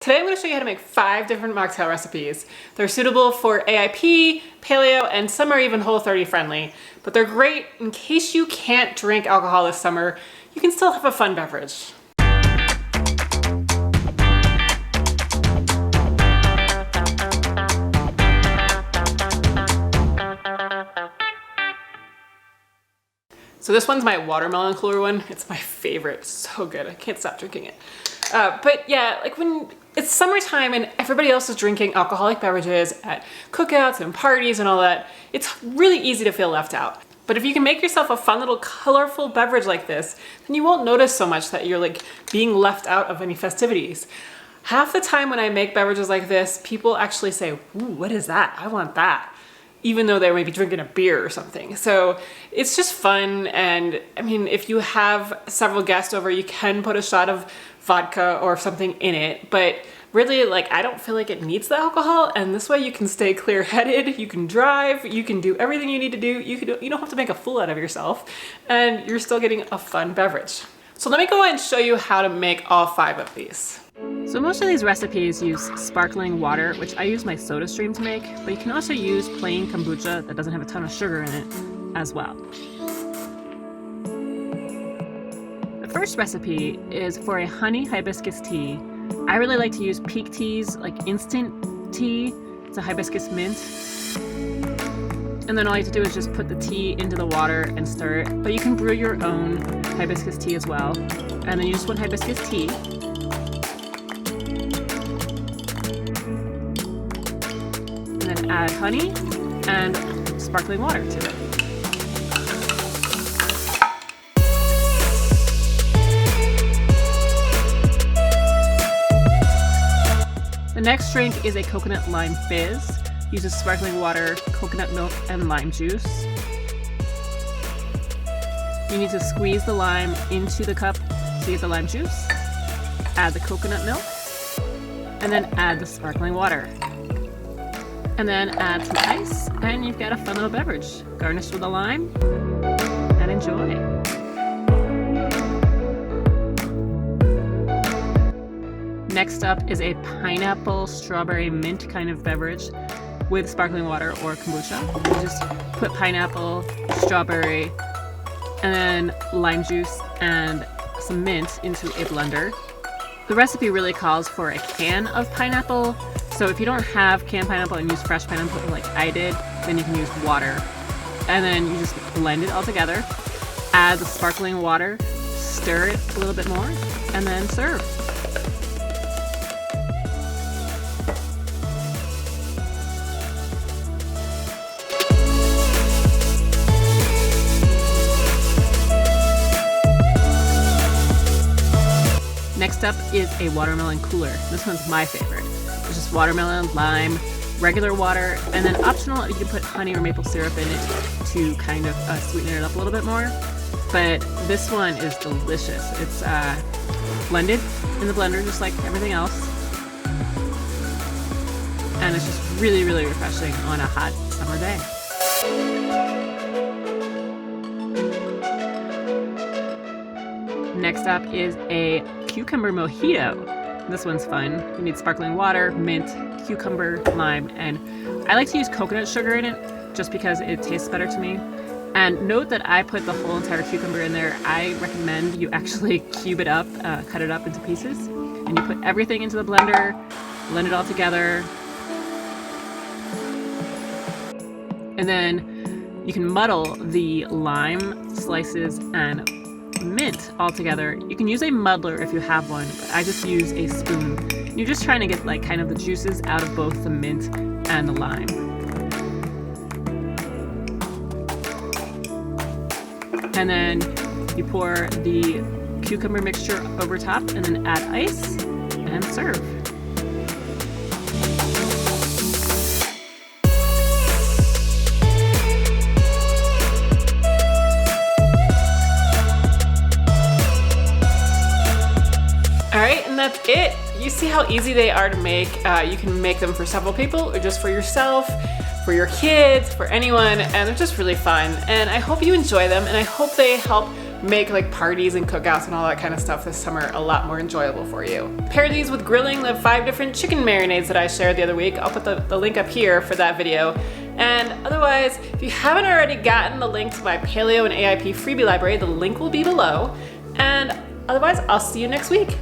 Today I'm going to show you how to make 5 different mocktail recipes. They're suitable for AIP, Paleo, and some are even Whole30 friendly. But they're great in case you can't drink alcohol this summer. You can still have a fun beverage. So this one's my watermelon cooler one. It's my favorite. It's so good. I can't stop drinking it. But yeah, like when it's summertime and everybody else is drinking alcoholic beverages at cookouts and parties and all that, it's really easy to feel left out. But if you can make yourself a fun little colorful beverage like this, then you won't notice so much that you're like being left out of any festivities. Half the time when I make beverages like this, people actually say, "Ooh, what is that? I want that." Even though they might be drinking a beer or something. So it's just fun. And I mean, if you have several guests over, you can put a shot of vodka or something in it, but really, like, I don't feel like it needs the alcohol, and this way you can stay clear-headed, you can drive, you can do everything you need to do, you don't have to make a fool out of yourself, and you're still getting a fun beverage. So let me go ahead and show you how to make all 5 of these. So most of these recipes use sparkling water, which I use my soda stream to make, but you can also use plain kombucha that doesn't have a ton of sugar in it as well. The first recipe is for a honey hibiscus tea. I really like to use peak teas, like instant tea. It's a hibiscus mint. And then all you have to do is just put the tea into the water and stir it. But you can brew your own hibiscus tea as well. And then you just want hibiscus tea. And then add honey and sparkling water to it. The next drink is a coconut lime fizz. Uses sparkling water, coconut milk, and lime juice. You need to squeeze the lime into the cup to get the lime juice. Add the coconut milk, and then add the sparkling water. And then add some ice, and you've got a fun little beverage. Garnish with a lime, and enjoy. Next up is a pineapple strawberry mint kind of beverage with sparkling water or kombucha. You just put pineapple, strawberry, and then lime juice and some mint into a blender. The recipe really calls for a can of pineapple, so if you don't have canned pineapple and use fresh pineapple like I did, then you can use water. And then you just blend it all together, add the sparkling water, stir it a little bit more, and then serve. Next up is a watermelon cooler. This one's my favorite. It's just watermelon, lime, regular water, and then optional, you can put honey or maple syrup in it to kind of sweeten it up a little bit more. But this one is delicious. It's blended in the blender just like everything else. And it's just really, really refreshing on a hot summer day. Next up is a cucumber mojito. This one's fun. You need sparkling water, mint, cucumber, lime, and I like to use coconut sugar in it just because it tastes better to me. And note that I put the whole entire cucumber in there. I recommend you actually cube it up, cut it up into pieces, and you put everything into the blender, blend it all together, and then you can muddle the lime slices and mint all together. You can use a muddler if you have one, but I just use a spoon. You're just trying to get like kind of the juices out of both the mint and the lime. And then you pour the cucumber mixture over top and then add ice and serve. Alright, and that's it. You see how easy they are to make. You can make them for several people or just for yourself, for your kids, for anyone, and they're just really fun. And I hope you enjoy them, and I hope they help make like parties and cookouts and all that kind of stuff this summer a lot more enjoyable for you. Pair these with grilling the 5 different chicken marinades that I shared the other week. I'll put the link up here for that video. And otherwise, if you haven't already gotten the link to my Paleo and AIP freebie library, the link will be below. And otherwise, I'll see you next week.